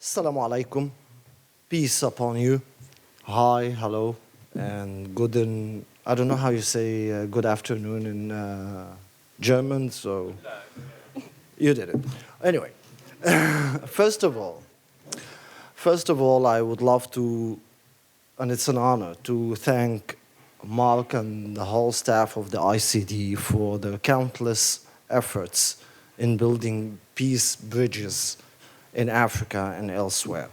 Assalamu alaikum. Peace upon you. Hi, hello, and I don't know how you say good afternoon in German, so you did it. Anyway, first of all, I would love to, and it's an honor, to thank Mark and the whole staff of the ICD for their countless efforts in building peace bridges in Africa and elsewhere.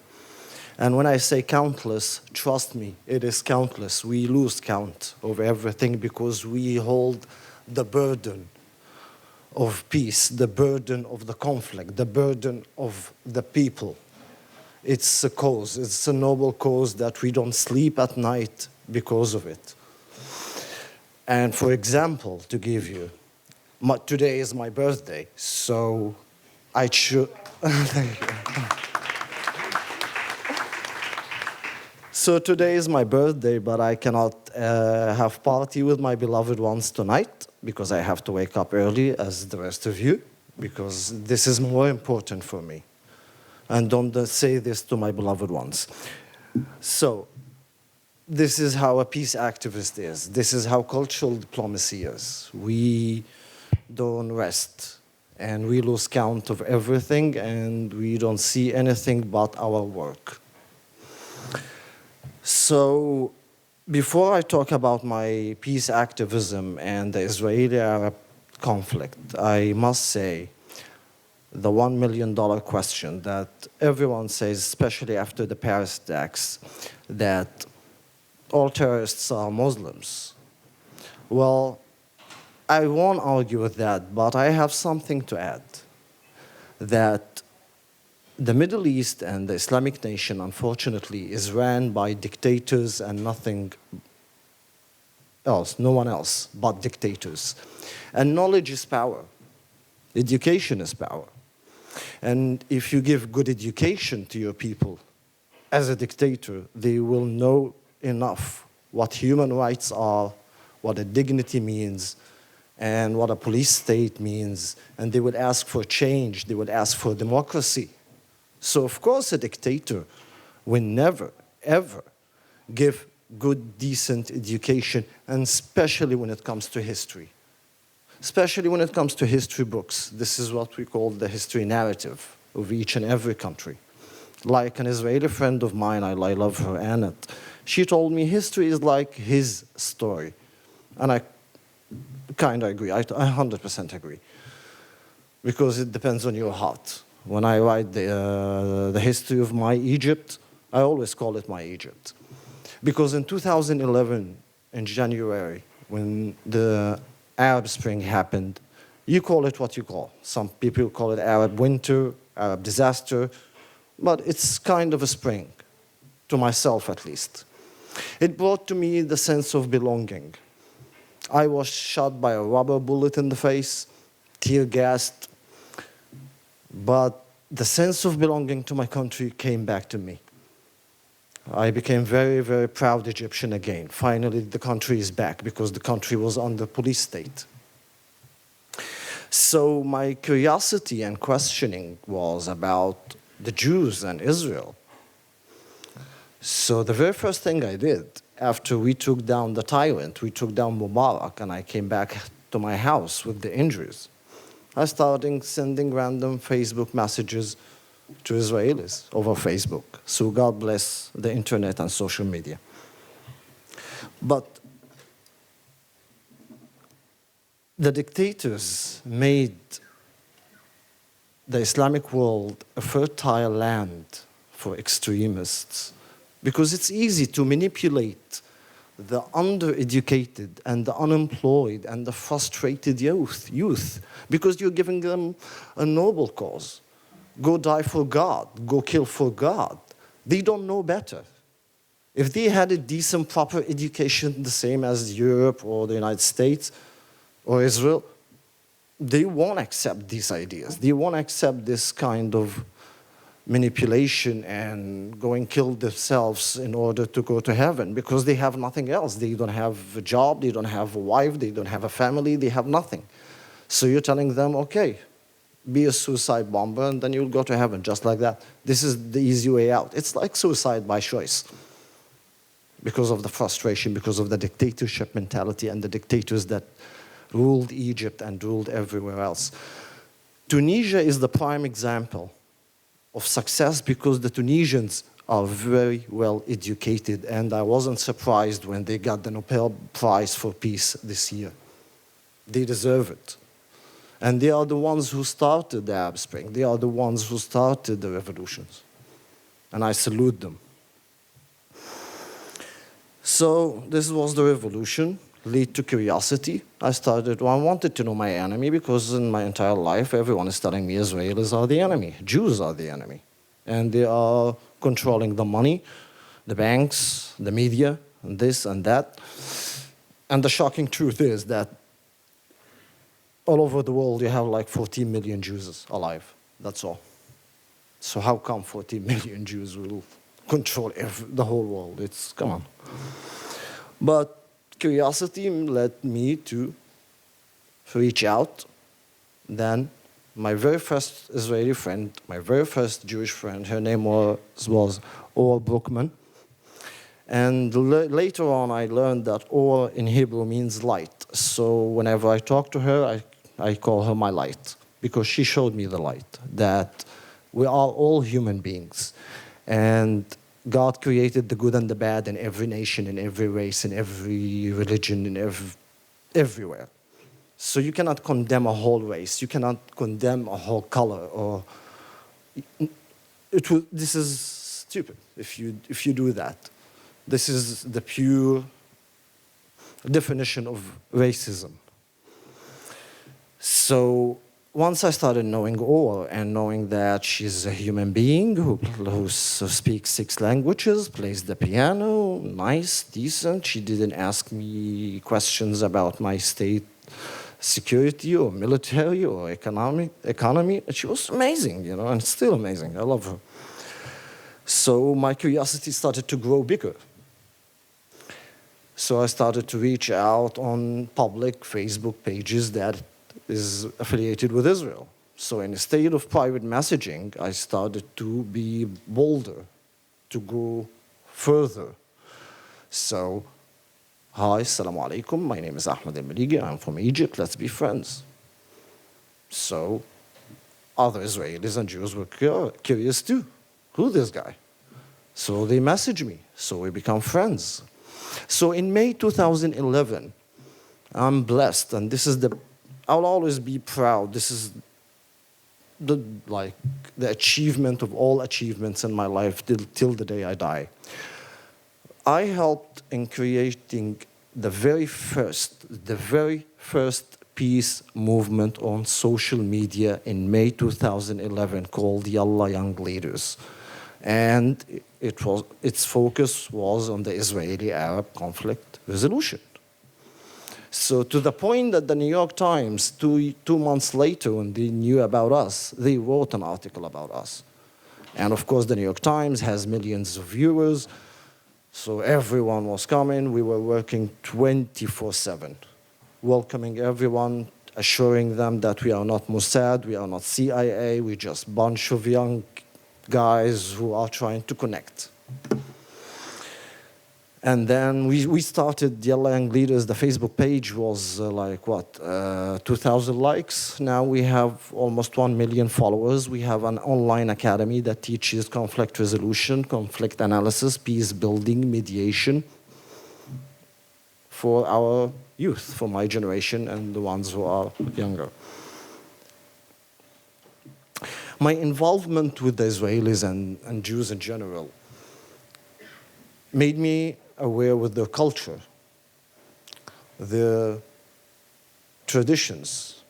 And when I say countless, trust me, it is countless. We lose count of everything because we hold the burden of peace, the burden of the conflict, the burden of the people. It's a cause, it's a noble cause that we don't sleep at night because of it. And for example, to give you, today is my birthday, so I should... Thank you. So today is my birthday, but I cannot have party with my beloved ones tonight because I have to wake up early as the rest of you, because this is more important for me. And don't say this to my beloved ones. So this is how a peace activist is. This is how cultural diplomacy is. We don't rest, and we lose count of everything, and we don't see anything but our work. So before I talk about my peace activism and the Israeli-Arab conflict, I must say the $1 million question that everyone says, especially after the Paris attacks, that all terrorists are Muslims. Well, I won't argue with that, but I have something to add. That the Middle East and the Islamic nation, unfortunately, is ran by dictators and nothing else, no one else but dictators. And knowledge is power. Education is power. And if you give good education to your people, as a dictator, they will know enough what human rights are, what a dignity means, and what a police state means, and they would ask for change, they would ask for democracy. So of course a dictator will never, ever give good, decent education, and especially when it comes to history. Especially when it comes to history books. This is what we call the history narrative of each and every country. Like an Israeli friend of mine, I love her, Anat, she told me history is like his story. And I kind of agree, I 100% agree. Because it depends on your heart. When I write the history of my Egypt, I always call it my Egypt. Because in 2011, in January, when the Arab Spring happened, you call it what you call. Some people call it Arab winter, Arab disaster, but it's kind of a spring, to myself at least. It brought to me the sense of belonging. I was shot by a rubber bullet in the face, tear-gassed, but the sense of belonging to my country came back to me. I became very, very proud Egyptian again. Finally, the country is back because the country was under police state. So my curiosity and questioning was about the Jews and Israel. So the very first thing I did after we took down the tyrant, we took down Mubarak, and I came back to my house with the injuries, I started sending random Facebook messages to Israelis over Facebook. So God bless the internet and social media. But the dictators made the Islamic world a fertile land for extremists because it's easy to manipulate the undereducated and the unemployed and the frustrated youth because you're giving them a noble cause. Go die for God, go kill for God. They don't know better. If they had a decent, proper education, the same as Europe or the United States or Israel, they won't accept these ideas. They won't accept this kind of manipulation and go and kill themselves in order to go to heaven because they have nothing else. They don't have a job, they don't have a wife, they don't have a family, they have nothing. So you're telling them, okay, be a suicide bomber, and then you'll go to heaven just like that. This is the easy way out. It's like suicide by choice because of the frustration, because of the dictatorship mentality and the dictators that ruled Egypt and ruled everywhere else. Tunisia is the prime example of success because the Tunisians are very well educated, and I wasn't surprised when they got the Nobel Prize for Peace this year. They deserve it. And they are the ones who started the Arab Spring. They are the ones who started the revolutions. And I salute them. So this was the revolution, lead to curiosity. I wanted to know my enemy because in my entire life, everyone is telling me Israelis are the enemy, Jews are the enemy. And they are controlling the money, the banks, the media, and this and that. And the shocking truth is that all over the world, you have like 14 million Jews alive. That's all. So how come 14 million Jews will control the whole world? Come on. But curiosity led me to reach out. Then my very first Israeli friend, my very first Jewish friend, her name was Or Brookman. And later on, I learned that Or in Hebrew means light. So whenever I talk to her, I call her my light, because she showed me the light, that we are all human beings. And God created the good and the bad in every nation, in every race, in every religion, everywhere. So you cannot condemn a whole race. You cannot condemn a whole color. This is stupid if you do that. This is the pure definition of racism. So once I started knowing Or and knowing that she's a human being who speaks 6 languages, plays the piano, nice, decent. She didn't ask me questions about my state security or military or economy. She was amazing, and still amazing. I love her. So my curiosity started to grow bigger. So I started to reach out on public Facebook pages that is affiliated with Israel. So in a state of private messaging, I started to be bolder, to go further. So, hi, assalamu alaikum, my name is Ahmed Meligy, I'm from Egypt, let's be friends. So other Israelis and Jews were curious too. Who this guy? So they messaged me, so we become friends. So in May 2011, I'm blessed, and I'll always be proud. This is the achievement of all achievements in my life till the day I die. I helped in creating the very first peace movement on social media in May 2011 called Yalla Young Leaders. And its focus was on the Israeli-Arab conflict resolution. So to the point that the New York Times, two months later, when they knew about us, they wrote an article about us. And of course, the New York Times has millions of viewers, so everyone was coming. We were working 24/7, welcoming everyone, assuring them that we are not Mossad, we are not CIA, we're just a bunch of young guys who are trying to connect. And then we started Yalla Young Leaders. The Facebook page was 2,000 likes. Now we have almost 1 million followers. We have an online academy that teaches conflict resolution, conflict analysis, peace building, mediation for our youth, for my generation and the ones who are younger. My involvement with the Israelis and Jews in general made me aware with their culture, their traditions,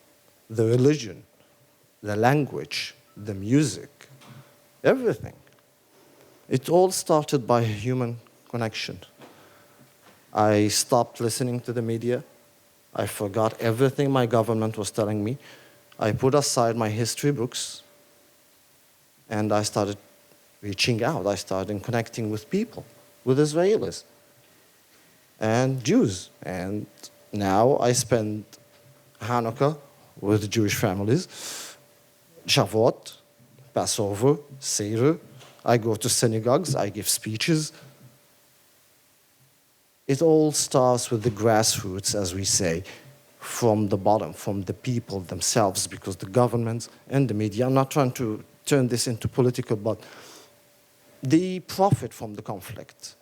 the religion, the language, the music, everything. It all started by human connection. I stopped listening to the media. I forgot everything my government was telling me. I put aside my history books, and I started reaching out. I started connecting with people, with Israelis and Jews. And now I spend Hanukkah with Jewish families, Shavuot, Passover, Seder. I go to synagogues, I give speeches. It all starts with the grassroots, as we say, from the bottom, from the people themselves, because the governments and the media, I'm not trying to turn this into political, but they profit from the conflict.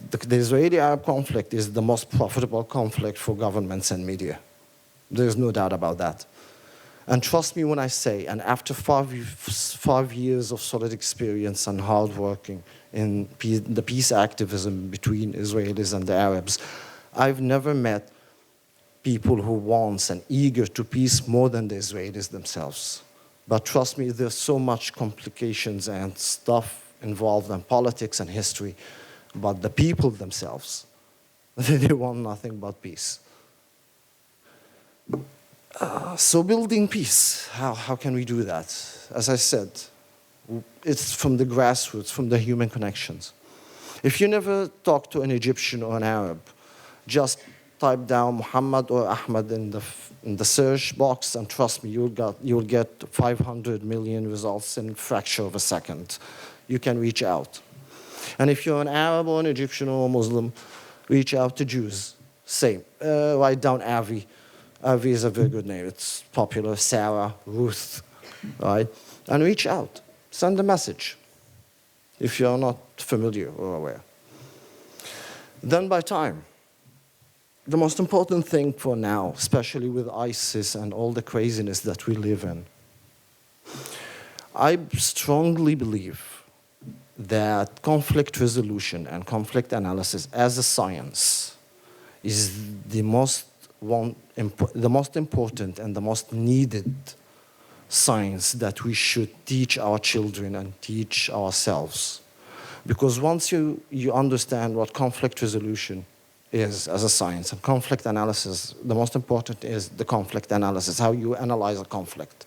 The Israeli-Arab conflict is the most profitable conflict for governments and media. There's no doubt about that. And trust me when I say, and after 5 years of solid experience and hard working in the peace activism between Israelis and the Arabs, I've never met people who want and eager to peace more than the Israelis themselves. But trust me, there's so much complications and stuff involved in politics and history. But the people themselves, they want nothing but peace. So building peace, how can we do that? As I said, it's from the grassroots, from the human connections. If you never talk to an Egyptian or an Arab, just type down Muhammad or Ahmed in the search box, and trust me, you'll get 500 million results in a fraction of a second. You can reach out. And if you're an Arab or an Egyptian or a Muslim, reach out to Jews. Same. Write down Avi. Avi is a very good name. It's popular. Sarah, Ruth, right? And reach out. Send a message if you're not familiar or aware. Then by time. The most important thing for now, especially with ISIS and all the craziness that we live in, I strongly believe that conflict resolution and conflict analysis as a science is the most important and the most needed science that we should teach our children and teach ourselves. Because once you understand what conflict resolution is as a science and conflict analysis, the most important is the conflict analysis, how you analyze a conflict.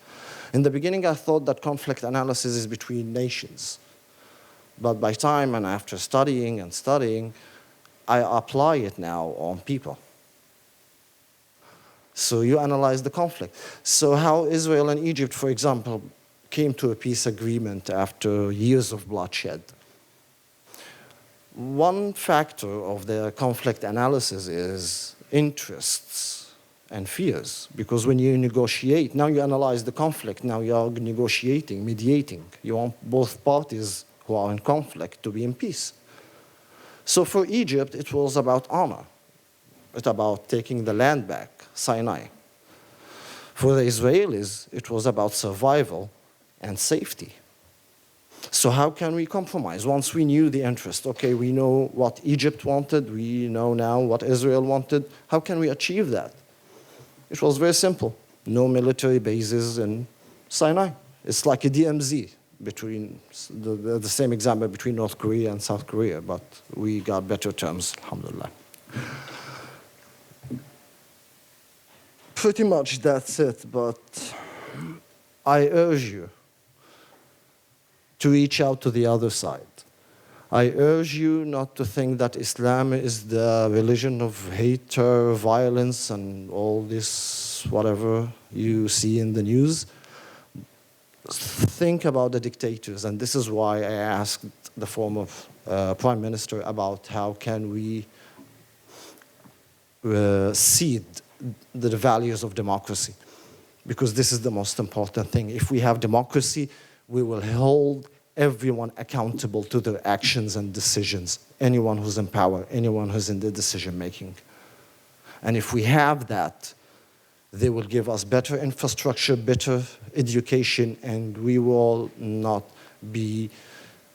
In the beginning, I thought that conflict analysis is between nations. But by time and after studying, I apply it now on people. So you analyze the conflict. So how Israel and Egypt, for example, came to a peace agreement after years of bloodshed. One factor of the conflict analysis is interests and fears. Because when you negotiate, now you analyze the conflict, now you are negotiating, mediating. You want both parties who are in conflict to be in peace. So for Egypt, it was about honor. It's about taking the land back, Sinai. For the Israelis, it was about survival and safety. So how can we compromise? Once we knew the interest, okay, we know what Egypt wanted, we know now what Israel wanted, how can we achieve that? It was very simple. No military bases in Sinai. It's like a DMZ. Between the same example between North Korea and South Korea, but we got better terms, alhamdulillah. Pretty much that's it, but I urge you to reach out to the other side. I urge you not to think that Islam is the religion of hate, terror, violence, and all this whatever you see in the news. Think about the dictators, and this is why I asked the former Prime Minister about how can we seed the values of democracy, because this is the most important thing. If we have democracy, we will hold everyone accountable to their actions and decisions, anyone who's in power, anyone who's in the decision making. And if we have that, they will give us better infrastructure, better education, and we will not be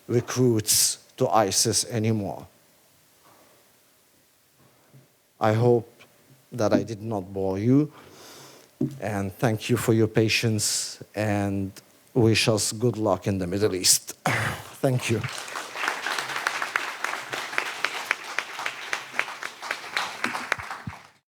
recruits to ISIS anymore. I hope that I did not bore you, and thank you for your patience, and wish us good luck in the Middle East. Thank you.